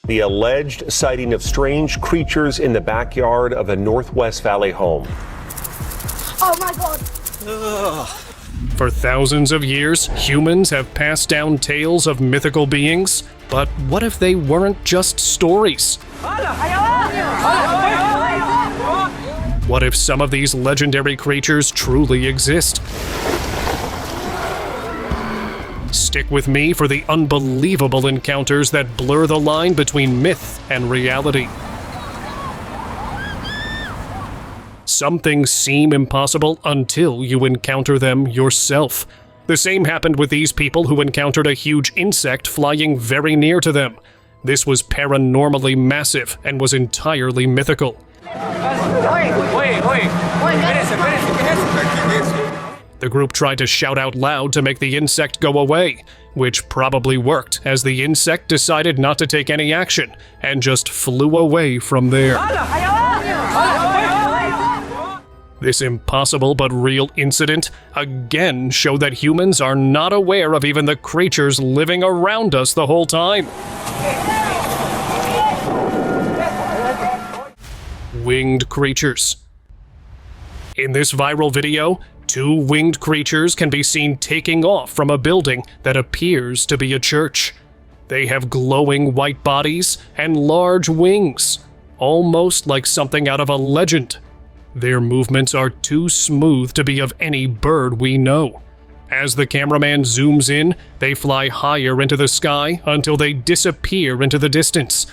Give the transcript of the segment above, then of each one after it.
the alleged sighting of strange creatures in the backyard of a Northwest Valley home. Oh my God! Ugh. For thousands of years, humans have passed down tales of mythical beings, but what if they weren't just stories? What if some of these legendary creatures truly exist? Stick with me for the unbelievable encounters that blur the line between myth and reality. Some things seem impossible until you encounter them yourself. The same happened with these people who encountered a huge insect flying very near to them. This was paranormally massive and was entirely mythical. The group tried to shout out loud to make the insect go away, which probably worked, as the insect decided not to take any action and just flew away from there. This impossible but real incident again showed that humans are not aware of even the creatures living around us the whole time. Winged creatures. In this viral video, two winged creatures can be seen taking off from a building that appears to be a church. They have glowing white bodies and large wings, almost like something out of a legend. Their movements are too smooth to be of any bird we know. As the cameraman zooms in, they fly higher into the sky until they disappear into the distance.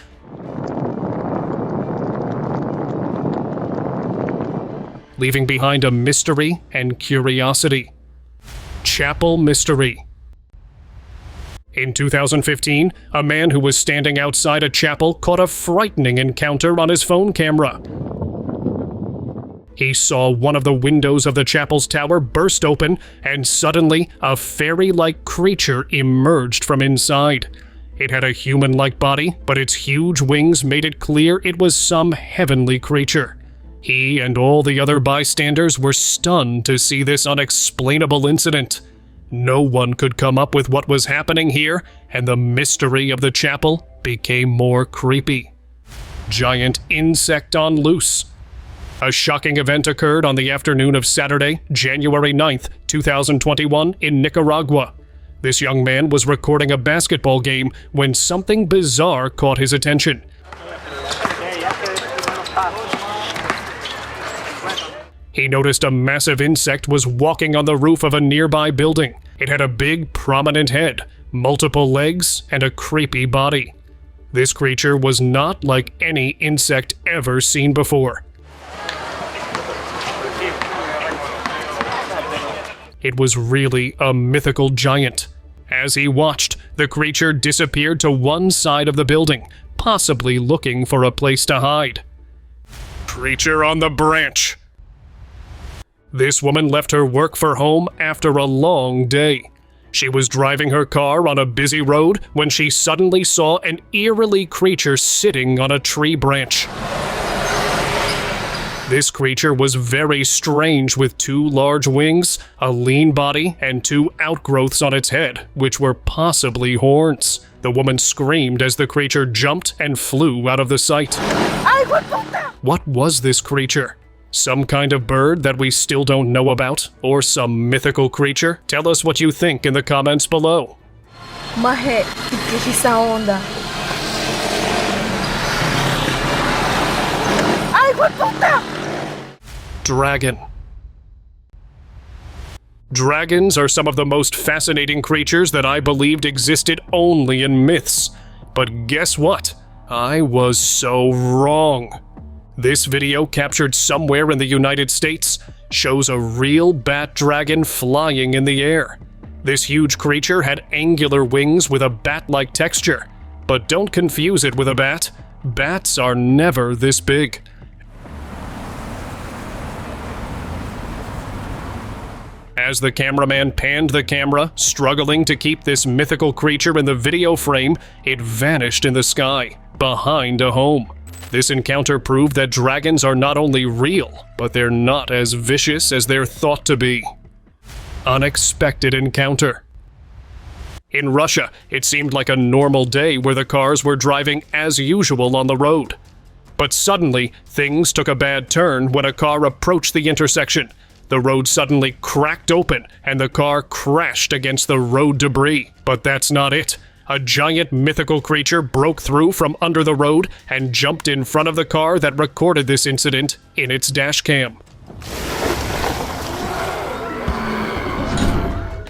Leaving behind a mystery and curiosity. Chapel mystery. In 2015, a man who was standing outside a chapel caught a frightening encounter on his phone camera. He saw one of the windows of the chapel's tower burst open, and suddenly a fairy-like creature emerged from inside. It had a human-like body, but its huge wings made it clear it was some heavenly creature. He and all the other bystanders were stunned to see this unexplainable incident. No one could come up with what was happening here, and the mystery of the chapel became more creepy. Giant insect on loose. A shocking event occurred on the afternoon of Saturday, January 9th, 2021 in Nicaragua. This young man was recording a basketball game when something bizarre caught his attention. He noticed a massive insect was walking on the roof of a nearby building. It had a big, prominent head, multiple legs, and a creepy body. This creature was not like any insect ever seen before. It was really a mythical giant. As he watched, the creature disappeared to one side of the building, possibly looking for a place to hide. Creature on the branch. This woman left her work for home after a long day. She was driving her car on a busy road when she suddenly saw an eerily creature sitting on a tree branch. This creature was very strange, with two large wings, a lean body, and two outgrowths on its head, which were possibly horns. The woman screamed as the creature jumped and flew out of the sight. What was this creature? Some kind of bird that we still don't know about, or some mythical creature? Tell us what you think in the comments below. Mahe, essa onda. Ai, Dragon. Dragons are some of the most fascinating creatures that I believed existed only in myths. But guess what? I was so wrong. This video, captured somewhere in the United States, shows a real bat dragon flying in the air. This huge creature had angular wings with a bat-like texture. But don't confuse it with a bat. Bats are never this big. As the cameraman panned the camera, struggling to keep this mythical creature in the video frame, it vanished in the sky, behind a home. This encounter proved that dragons are not only real, but they're not as vicious as they're thought to be. Unexpected encounter. In Russia, it seemed like a normal day where the cars were driving as usual on the road. But suddenly, things took a bad turn when a car approached the intersection. The road suddenly cracked open and the car crashed against the road debris. But that's not it. A giant mythical creature broke through from under the road and jumped in front of the car that recorded this incident in its dashcam.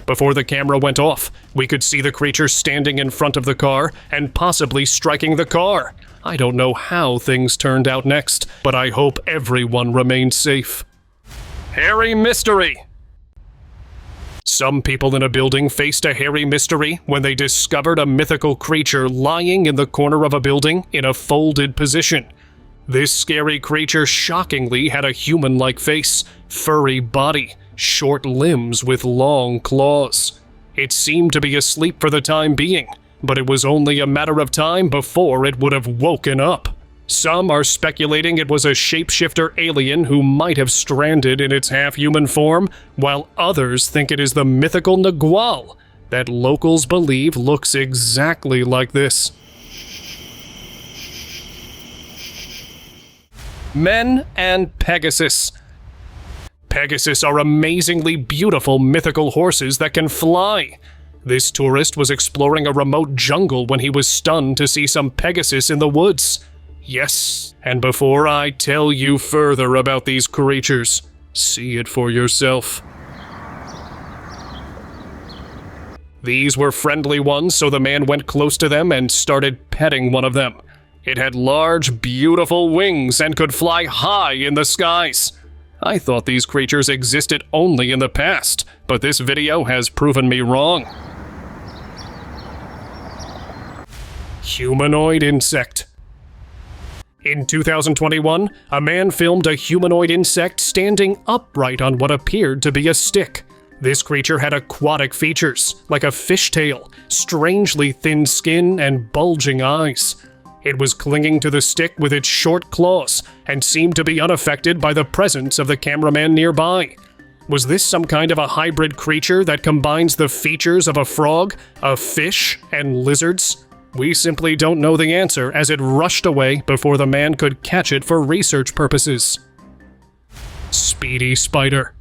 Before the camera went off, we could see the creature standing in front of the car and possibly striking the car. I don't know how things turned out next, but I hope everyone remained safe. Hairy mystery! Some people in a building faced a hairy mystery when they discovered a mythical creature lying in the corner of a building in a folded position. This scary creature shockingly had a human-like face, furry body, short limbs with long claws. It seemed to be asleep for the time being, but it was only a matter of time before it would have woken up. Some are speculating it was a shapeshifter alien who might have stranded in its half-human form, while others think it is the mythical Nagual that locals believe looks exactly like this. Men and Pegasus. Pegasus are amazingly beautiful mythical horses that can fly. This tourist was exploring a remote jungle when he was stunned to see some Pegasus in the woods. Yes, and before I tell you further about these creatures, see it for yourself. These were friendly ones, so the man went close to them and started petting one of them. It had large, beautiful wings and could fly high in the skies. I thought these creatures existed only in the past, but this video has proven me wrong. Humanoid insect. In 2021, a man filmed a humanoid insect standing upright on what appeared to be a stick. This creature had aquatic features, like a fishtail, strangely thin skin, and bulging eyes. It was clinging to the stick with its short claws and seemed to be unaffected by the presence of the cameraman nearby. Was this some kind of a hybrid creature that combines the features of a frog, a fish, and lizards? We simply don't know the answer, as it rushed away before the man could catch it for research purposes. Speedy spider.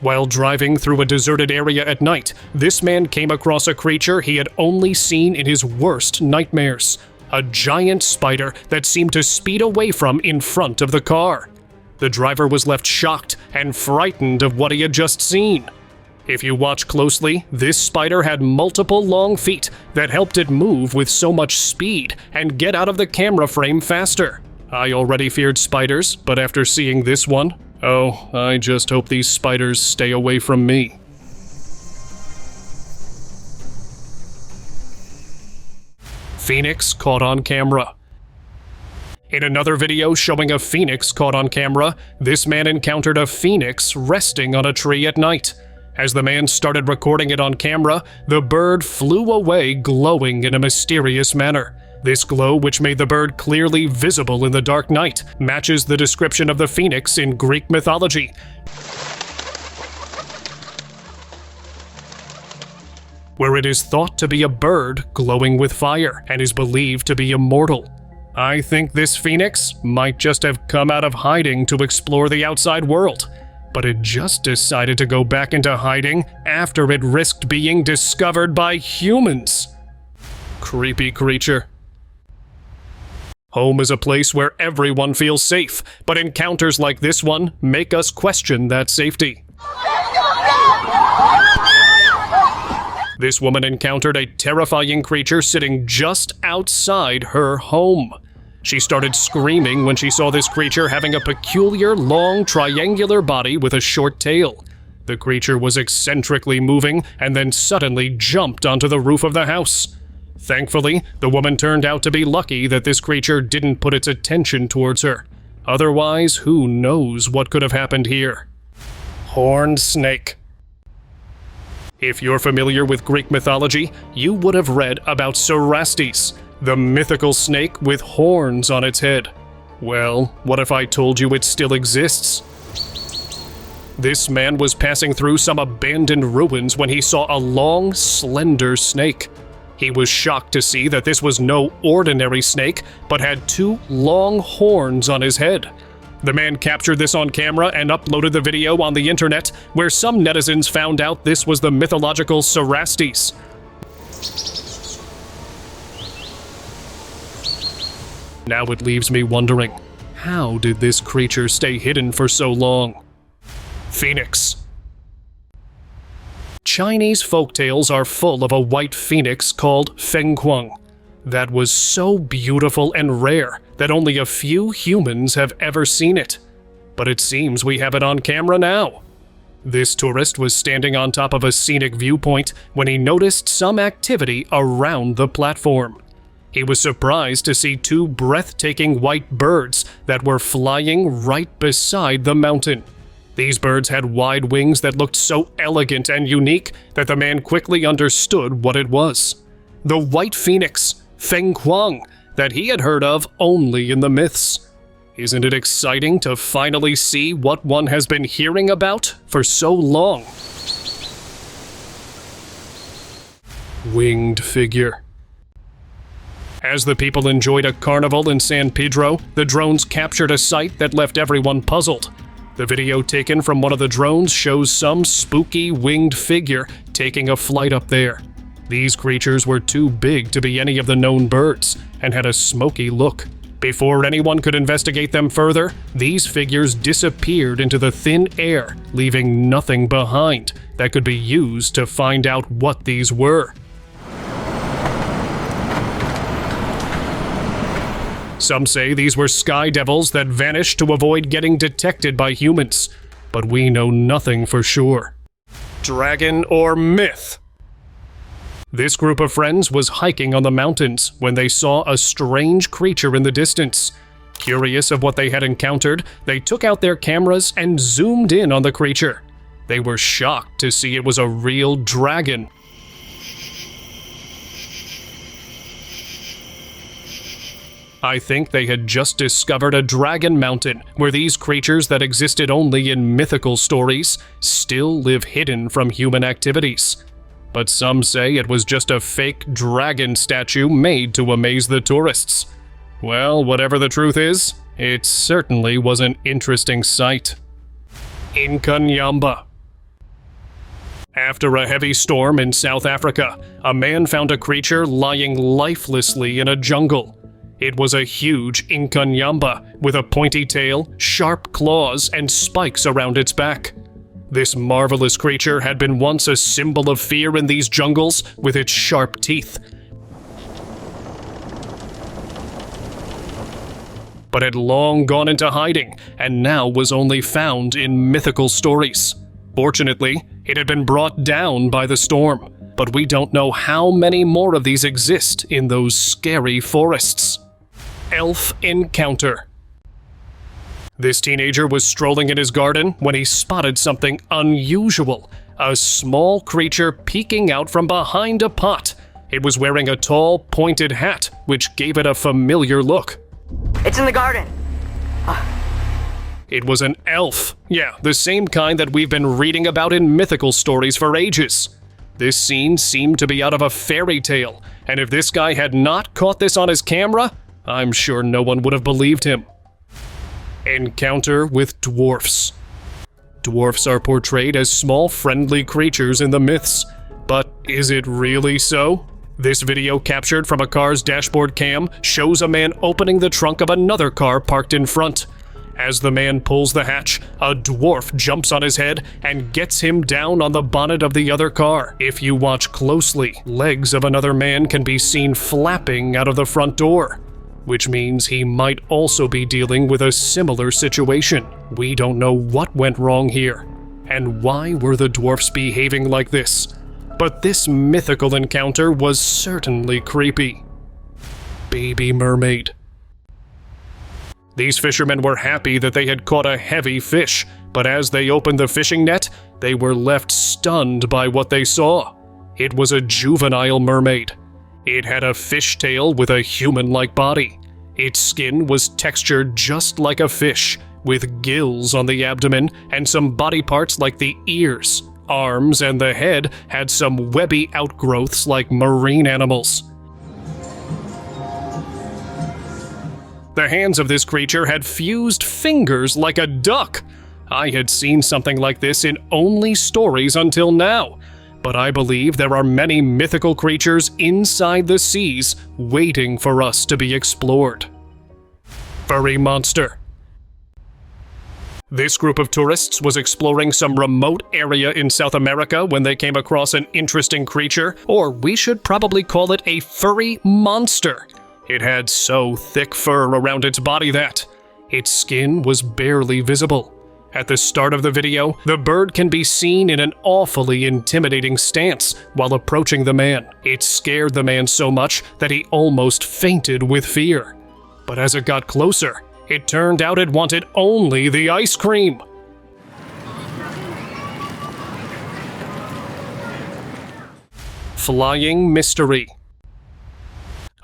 While driving through a deserted area at night, this man came across a creature he had only seen in his worst nightmares. A giant spider that seemed to speed away from in front of the car. The driver was left shocked and frightened of what he had just seen. If you watch closely, this spider had multiple long feet that helped it move with so much speed and get out of the camera frame faster. I already feared spiders, but after seeing this one, oh, I just hope these spiders stay away from me. Phoenix caught on camera. In another video showing a phoenix caught on camera, this man encountered a phoenix resting on a tree at night. As the man started recording it on camera, the bird flew away glowing in a mysterious manner. This glow, which made the bird clearly visible in the dark night, matches the description of the phoenix in Greek mythology. Where it is thought to be a bird glowing with fire and is believed to be immortal. I think this phoenix might just have come out of hiding to explore the outside world, but it just decided to go back into hiding after it risked being discovered by humans. Creepy creature. Home is a place where everyone feels safe, but encounters like this one make us question that safety. This woman encountered a terrifying creature sitting just outside her home. She started screaming when she saw this creature having a peculiar long triangular body with a short tail. The creature was eccentrically moving and then suddenly jumped onto the roof of the house. Thankfully, the woman turned out to be lucky that this creature didn't put its attention towards her. Otherwise, who knows what could have happened here. Horned snake. If you're familiar with Greek mythology, you would have read about Cerastes, the mythical snake with horns on its head. Well, what if I told you it still exists? This man was passing through some abandoned ruins when he saw a long, slender snake. He was shocked to see that this was no ordinary snake, but had 2 long horns on his head. The man captured this on camera and uploaded the video on the internet, where some netizens found out this was the mythological Cerastes. Now it leaves me wondering, how did this creature stay hidden for so long? Phoenix. Chinese folktales are full of a white phoenix called fengquang that was so beautiful and rare that only a few humans have ever seen it. But it seems we have it on camera now. This tourist was standing on top of a scenic viewpoint when he noticed some activity around the platform. He was surprised to see 2 breathtaking white birds that were flying right beside the mountain. These birds had wide wings that looked so elegant and unique that the man quickly understood what it was. The white phoenix, fengquang, that he had heard of only in the myths. Isn't it exciting to finally see what one has been hearing about for so long? Winged figure. As the people enjoyed a carnival in San Pedro, the drones captured a sight that left everyone puzzled. The video taken from one of the drones shows some spooky winged figure taking a flight up there. These creatures were too big to be any of the known birds and had a smoky look. Before anyone could investigate them further, these figures disappeared into the thin air, leaving nothing behind that could be used to find out what these were. Some say these were sky devils that vanished to avoid getting detected by humans, but we know nothing for sure. Dragon or myth? This group of friends was hiking on the mountains when they saw a strange creature in the distance. Curious of what they had encountered, they took out their cameras and zoomed in on the creature. They were shocked to see it was a real dragon. I think they had just discovered a dragon mountain where these creatures that existed only in mythical stories still live hidden from human activities. But some say it was just a fake dragon statue made to amaze the tourists. Well, whatever the truth is, it certainly was an interesting sight. Inkanyamba. After a heavy storm in South Africa, a man found a creature lying lifelessly in a jungle. It was a huge Inkanyamba with a pointy tail, sharp claws, and spikes around its back. This marvelous creature had been once a symbol of fear in these jungles with its sharp teeth, but had long gone into hiding and now was only found in mythical stories. Fortunately, it had been brought down by the storm, but we don't know how many more of these exist in those scary forests. Elf encounter. This teenager was strolling in his garden when he spotted something unusual, a small creature peeking out from behind a pot. It was wearing a tall, pointed hat, which gave it a familiar look. It's in the garden. It was an elf. Yeah, the same kind that we've been reading about in mythical stories for ages. This scene seemed to be out of a fairy tale, and if this guy had not caught this on his camera, I'm sure no one would have believed him. Encounter with dwarfs. Dwarfs are portrayed as small, friendly creatures in the myths. But is it really so? This video captured from a car's dashboard cam shows a man opening the trunk of another car parked in front. As the man pulls the hatch, a dwarf jumps on his head and gets him down on the bonnet of the other car. If you watch closely, legs of another man can be seen flapping out of the front door, which means he might also be dealing with a similar situation. We don't know what went wrong here, and why were the dwarfs behaving like this. But this mythical encounter was certainly creepy. Baby mermaid. These fishermen were happy that they had caught a heavy fish, but as they opened the fishing net, they were left stunned by what they saw. It was a juvenile mermaid. It had a fishtail with a human-like body. Its skin was textured just like a fish, with gills on the abdomen and some body parts like the ears, arms, and the head had some webby outgrowths like marine animals. The hands of this creature had fused fingers like a duck. I had seen something like this in only stories until now, but I believe there are many mythical creatures inside the seas waiting for us to be explored. Furry monster. This group of tourists was exploring some remote area in South America when they came across an interesting creature, or we should probably call it a furry monster. It had so thick fur around its body that its skin was barely visible. At the start of the video, the bird can be seen in an awfully intimidating stance while approaching the man. It scared the man so much that he almost fainted with fear. But as it got closer, it turned out it wanted only the ice cream. Flying mystery.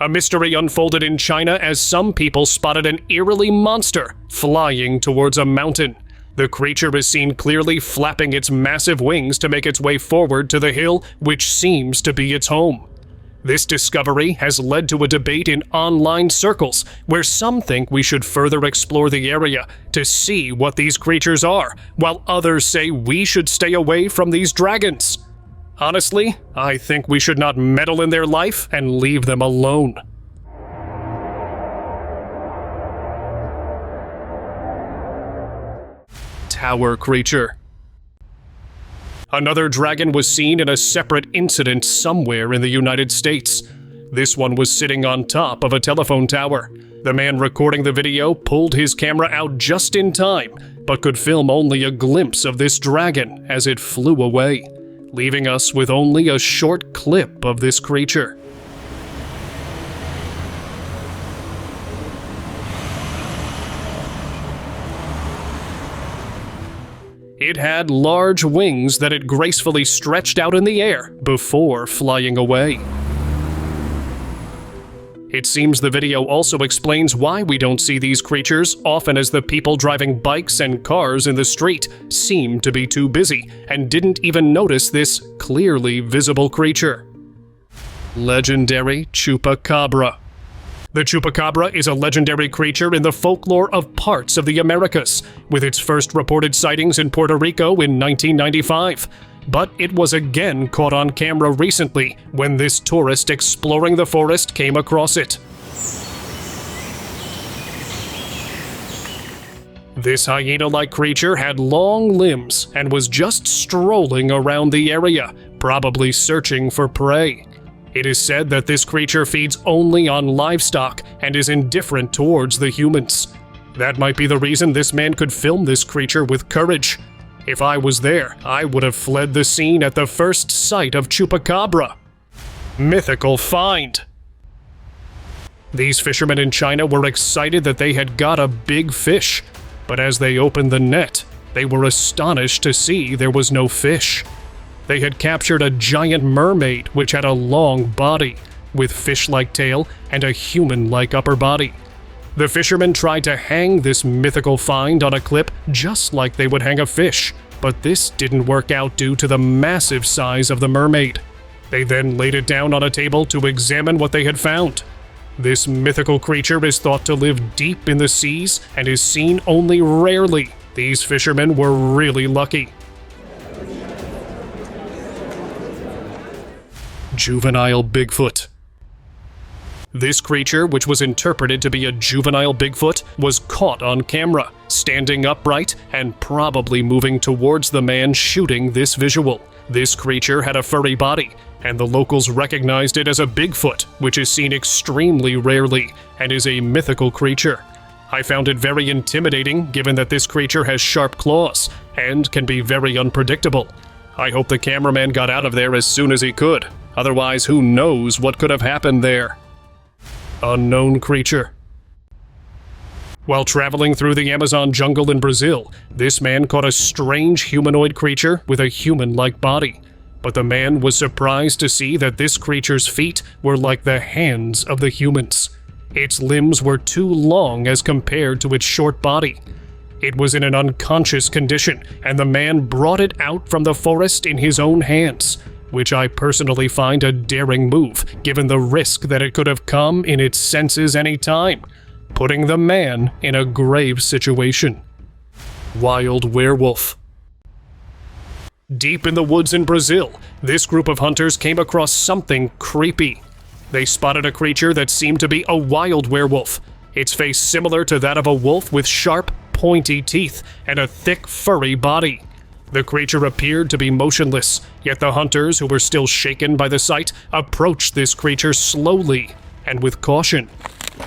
A mystery unfolded in China as some people spotted an eerily monster flying towards a mountain. The creature is seen clearly flapping its massive wings to make its way forward to the hill, which seems to be its home. This discovery has led to a debate in online circles, where some think we should further explore the area to see what these creatures are, while others say we should stay away from these dragons. Honestly, I think we should not meddle in their life and leave them alone. Tower creature. Another dragon was seen in a separate incident somewhere in the United States. This one was sitting on top of a telephone tower. The man recording the video pulled his camera out just in time, but could film only a glimpse of this dragon as it flew away, leaving us with only a short clip of this creature. It had large wings that it gracefully stretched out in the air before flying away. It seems the video also explains why we don't see these creatures often, as the people driving bikes and cars in the street seem to be too busy and didn't even notice this clearly visible creature. Legendary Chupacabra. The Chupacabra is a legendary creature in the folklore of parts of the Americas, with its first reported sightings in Puerto Rico in 1995. But it was again caught on camera recently when this tourist exploring the forest came across it. This hyena-like creature had long limbs and was just strolling around the area, probably searching for prey. It is said that this creature feeds only on livestock and is indifferent towards the humans. That might be the reason this man could film this creature with courage. If I was there, I would have fled the scene at the first sight of Chupacabra. Mythical find. These fishermen in China were excited that they had got a big fish, but as they opened the net, they were astonished to see there was no fish. They had captured a giant mermaid which had a long body, with fish-like tail and a human-like upper body. The fishermen tried to hang this mythical find on a clip just like they would hang a fish, but this didn't work out due to the massive size of the mermaid. They then laid it down on a table to examine what they had found. This mythical creature is thought to live deep in the seas and is seen only rarely. These fishermen were really lucky. Juvenile Bigfoot. This creature, which was interpreted to be a juvenile Bigfoot, was caught on camera, standing upright and probably moving towards the man shooting this visual. This creature had a furry body, and the locals recognized it as a Bigfoot, which is seen extremely rarely and is a mythical creature. I found it very intimidating given that this creature has sharp claws and can be very unpredictable. I hope the cameraman got out of there as soon as he could. Otherwise, who knows what could have happened there. Unknown creature. While traveling through the Amazon jungle in Brazil, this man caught a strange humanoid creature with a human-like body. But the man was surprised to see that this creature's feet were like the hands of the humans. Its limbs were too long as compared to its short body. It was in an unconscious condition, and the man brought it out from the forest in his own hands, which I personally find a daring move, given the risk that it could have come in its senses any time, putting the man in a grave situation. Wild werewolf. Deep in the woods in Brazil, this group of hunters came across something creepy. They spotted a creature that seemed to be a wild werewolf, its face similar to that of a wolf with sharp, pointy teeth and a thick, furry body. The creature appeared to be motionless, yet the hunters, who were still shaken by the sight, approached this creature slowly and with caution.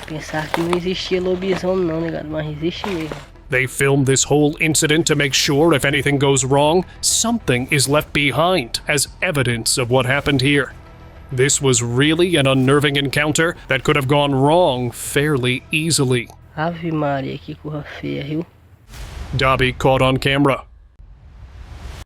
Pensar que não existia lobisomem não, negado, mas existe mesmo. They filmed this whole incident to make sure if anything goes wrong, something is left behind as evidence of what happened here. This was really an unnerving encounter that could have gone wrong fairly easily. Ave Maria, que coisa feia, viu? Dobby caught on camera.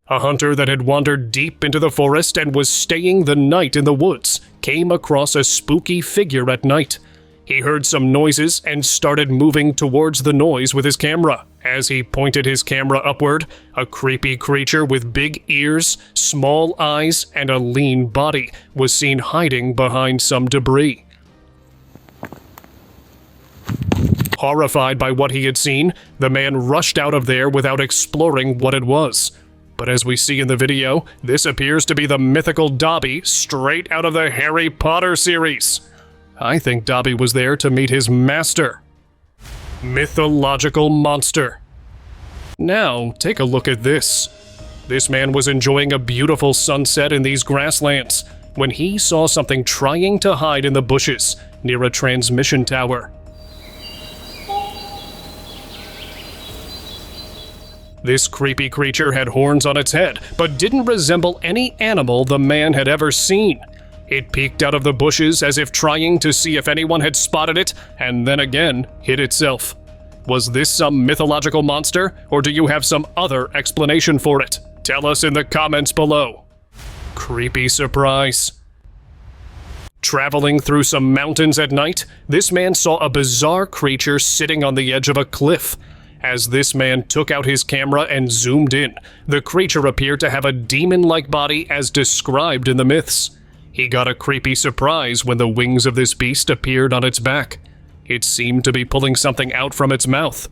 A hunter that had wandered deep into the forest and was staying the night in the woods came across a spooky figure at night. He heard some noises and started moving towards the noise with his camera. As he pointed his camera upward, a creepy creature with big ears, small eyes, and a lean body was seen hiding behind some debris. Horrified by what he had seen, the man rushed out of there without exploring what it was. But as we see in the video, this appears to be the mythical Dobby straight out of the Harry Potter series. I think Dobby was there to meet his master. Mythological monster. Now, take a look at this. This man was enjoying a beautiful sunset in these grasslands when he saw something trying to hide in the bushes near a transmission tower. This creepy creature had horns on its head, but didn't resemble any animal the man had ever seen. It peeked out of the bushes as if trying to see if anyone had spotted it, and then again hid itself. Was this some mythological monster, or do you have some other explanation for it? Tell us in the comments below. Creepy surprise. Traveling through some mountains at night, this man saw a bizarre creature sitting on the edge of a cliff. As this man took out his camera and zoomed in, the creature appeared to have a demon-like body as described in the myths. He got a creepy surprise when the wings of this beast appeared on its back. It seemed to be pulling something out from its mouth.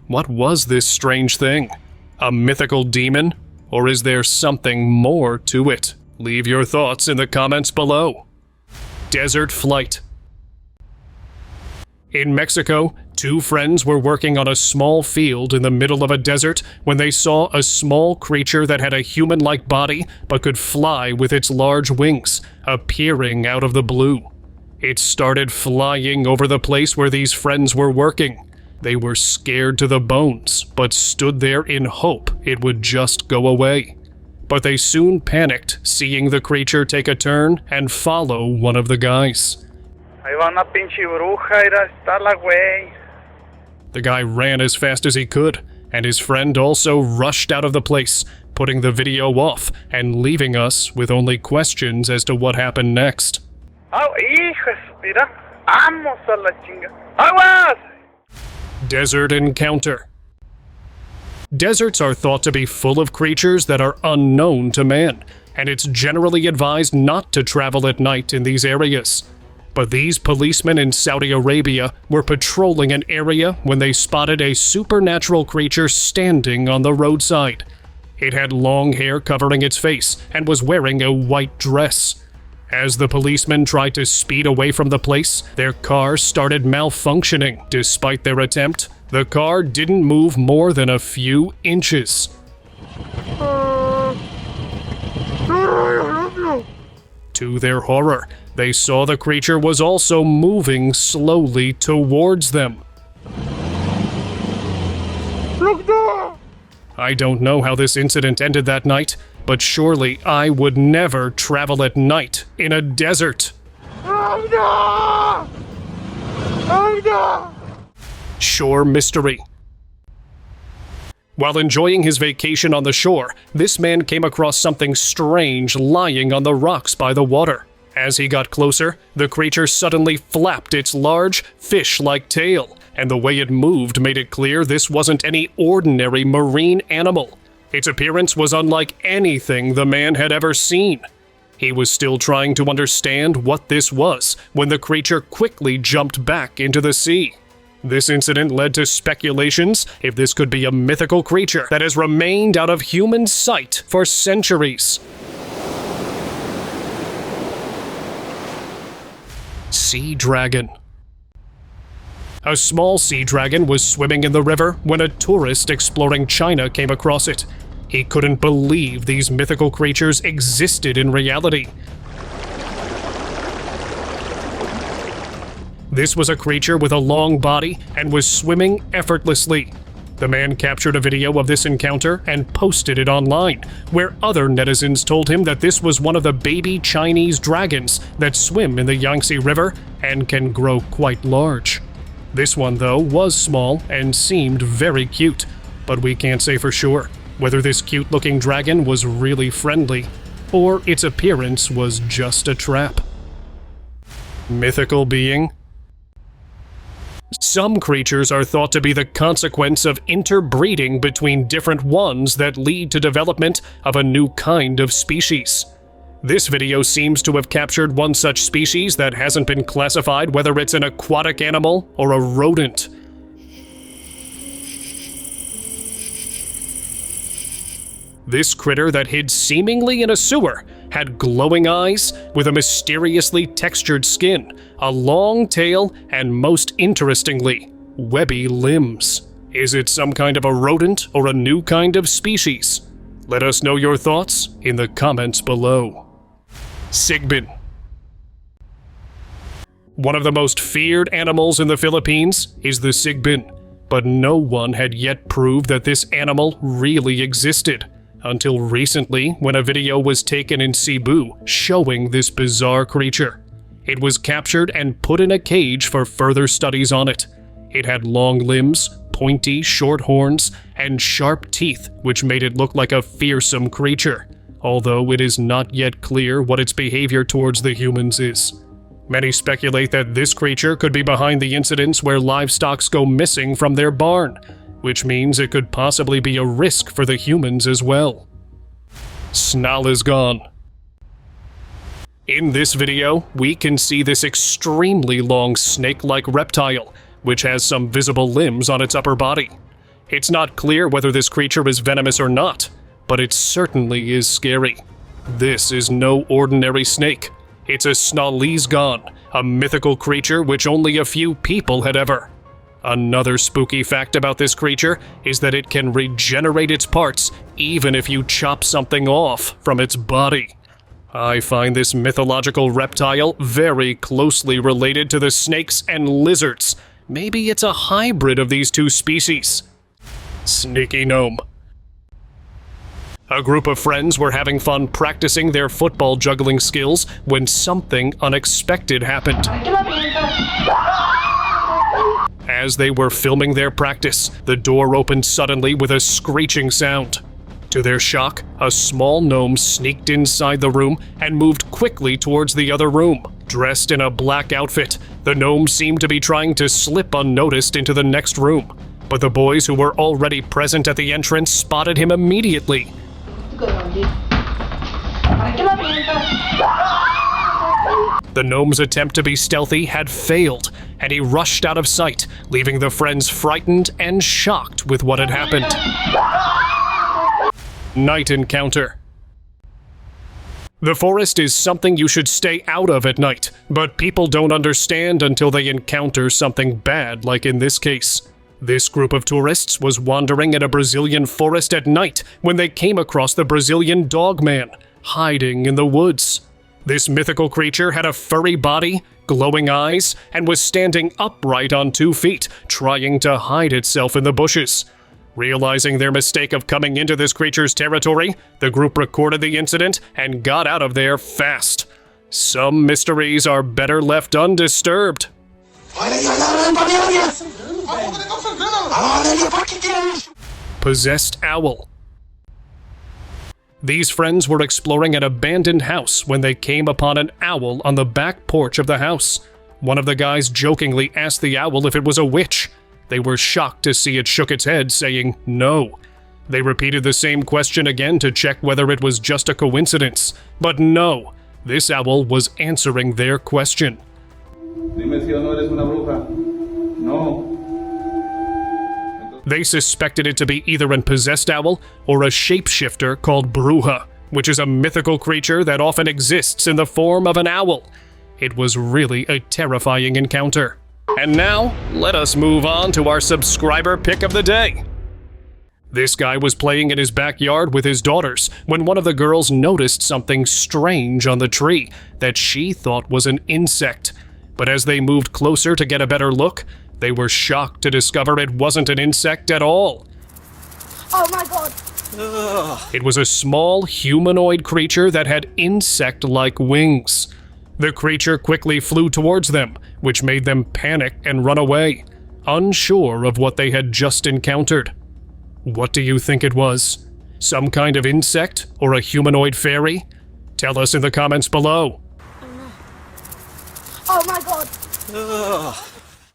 What was this strange thing? A mythical demon? Or is there something more to it? Leave your thoughts in the comments below. Desert flight. In Mexico, two friends were working on a small field in the middle of a desert when they saw a small creature that had a human-like body but could fly with its large wings, appearing out of the blue. It started flying over the place where these friends were working. They were scared to the bones, but stood there in hope it would just go away. But they soon panicked, seeing the creature take a turn and follow one of the guys. Ahí va una pinche bruja, irá, está la güey. The guy ran as fast as he could, and his friend also rushed out of the place, putting the video off and leaving us with only questions as to what happened next. Oh, hijos, mira, vamos a la chinga. Aguas! Desert encounter. Deserts are thought to be full of creatures that are unknown to man, and it's generally advised not to travel at night in these areas. But these policemen in Saudi Arabia were patrolling an area when they spotted a supernatural creature standing on the roadside. It had long hair covering its face and was wearing a white dress. As the policemen tried to speed away from the place, their car started malfunctioning. Despite their attempt, the car didn't move more than a few inches. To their horror, they saw the creature was also moving slowly towards them. I don't know how this incident ended that night, but surely I would never travel at night in a desert. Shore mystery. While enjoying his vacation on the shore, this man came across something strange lying on the rocks by the water. As he got closer, the creature suddenly flapped its large, fish-like tail, and the way it moved made it clear this wasn't any ordinary marine animal. Its appearance was unlike anything the man had ever seen. He was still trying to understand what this was when the creature quickly jumped back into the sea. This incident led to speculations if this could be a mythical creature that has remained out of human sight for centuries. Sea dragon. A small sea dragon was swimming in the river when a tourist exploring China came across it. He couldn't believe these mythical creatures existed in reality. This was a creature with a long body and was swimming effortlessly. The man captured a video of this encounter and posted it online, where other netizens told him that this was one of the baby Chinese dragons that swim in the Yangtze River and can grow quite large. This one, though, was small and seemed very cute, but we can't say for sure whether this cute-looking dragon was really friendly, or its appearance was just a trap. Mythical being. Some creatures are thought to be the consequence of interbreeding between different ones that lead to development of a new kind of species. This video seems to have captured one such species that hasn't been classified whether it's an aquatic animal or a rodent. This critter that hid seemingly in a sewer had glowing eyes with a mysteriously textured skin, a long tail, and most interestingly, webby limbs. Is it some kind of a rodent or a new kind of species? Let us know your thoughts in the comments below. Sigbin. One of the most feared animals in the Philippines is the sigbin, but no one had yet proved that this animal really existed. Until recently, when a video was taken in Cebu showing this bizarre creature. It was captured and put in a cage for further studies on it. It had long limbs, pointy, short horns, and sharp teeth, which made it look like a fearsome creature, although it is not yet clear what its behavior towards the humans is. Many speculate that this creature could be behind the incidents where livestock go missing from their barn, which means it could possibly be a risk for the humans as well. Snarl is gone. In this video, we can see this extremely long snake-like reptile, which has some visible limbs on its upper body. It's not clear whether this creature is venomous or not, but it certainly is scary. This is no ordinary snake. It's a snarlisgan, a mythical creature which only a few people had ever. Another spooky fact about this creature is that it can regenerate its parts even if you chop something off from its body. I find this mythological reptile very closely related to the snakes and lizards. Maybe it's a hybrid of these two species. Sneaky gnome. A group of friends were having fun practicing their football juggling skills when something unexpected happened. As they were filming their practice, the door opened suddenly with a screeching sound. To their shock, a small gnome sneaked inside the room and moved quickly towards the other room. Dressed in a black outfit, the gnome seemed to be trying to slip unnoticed into the next room, but the boys who were already present at the entrance spotted him immediately. The gnome's attempt to be stealthy had failed, and he rushed out of sight, leaving the friends frightened and shocked with what had happened. Night encounter. The forest is something you should stay out of at night, but people don't understand until they encounter something bad, like in this case. This group of tourists was wandering in a Brazilian forest at night when they came across the Brazilian dogman, hiding in the woods. This mythical creature had a furry body, glowing eyes, and was standing upright on 2 feet, trying to hide itself in the bushes. Realizing their mistake of coming into this creature's territory, the group recorded the incident and got out of there fast. Some mysteries are better left undisturbed. Possessed owl. These friends were exploring an abandoned house when they came upon an owl on the back porch of the house. One of the guys jokingly asked the owl if it was a witch. They were shocked to see it shook its head, saying no. They repeated the same question again to check whether it was just a coincidence. But no, this owl was answering their question. Dime si o no eres una bruja. No. They suspected it to be either a possessed owl or a shapeshifter called Bruja, which is a mythical creature that often exists in the form of an owl. It was really a terrifying encounter. And now, let us move on to our subscriber pick of the day. This guy was playing in his backyard with his daughters when one of the girls noticed something strange on the tree that she thought was an insect. But as they moved closer to get a better look, they were shocked to discover it wasn't an insect at all. Oh my god. It was a small humanoid creature that had insect-like wings. The creature quickly flew towards them, which made them panic and run away, unsure of what they had just encountered. What do you think it was? Some kind of insect or a humanoid fairy? Tell us in the comments below. Oh my god.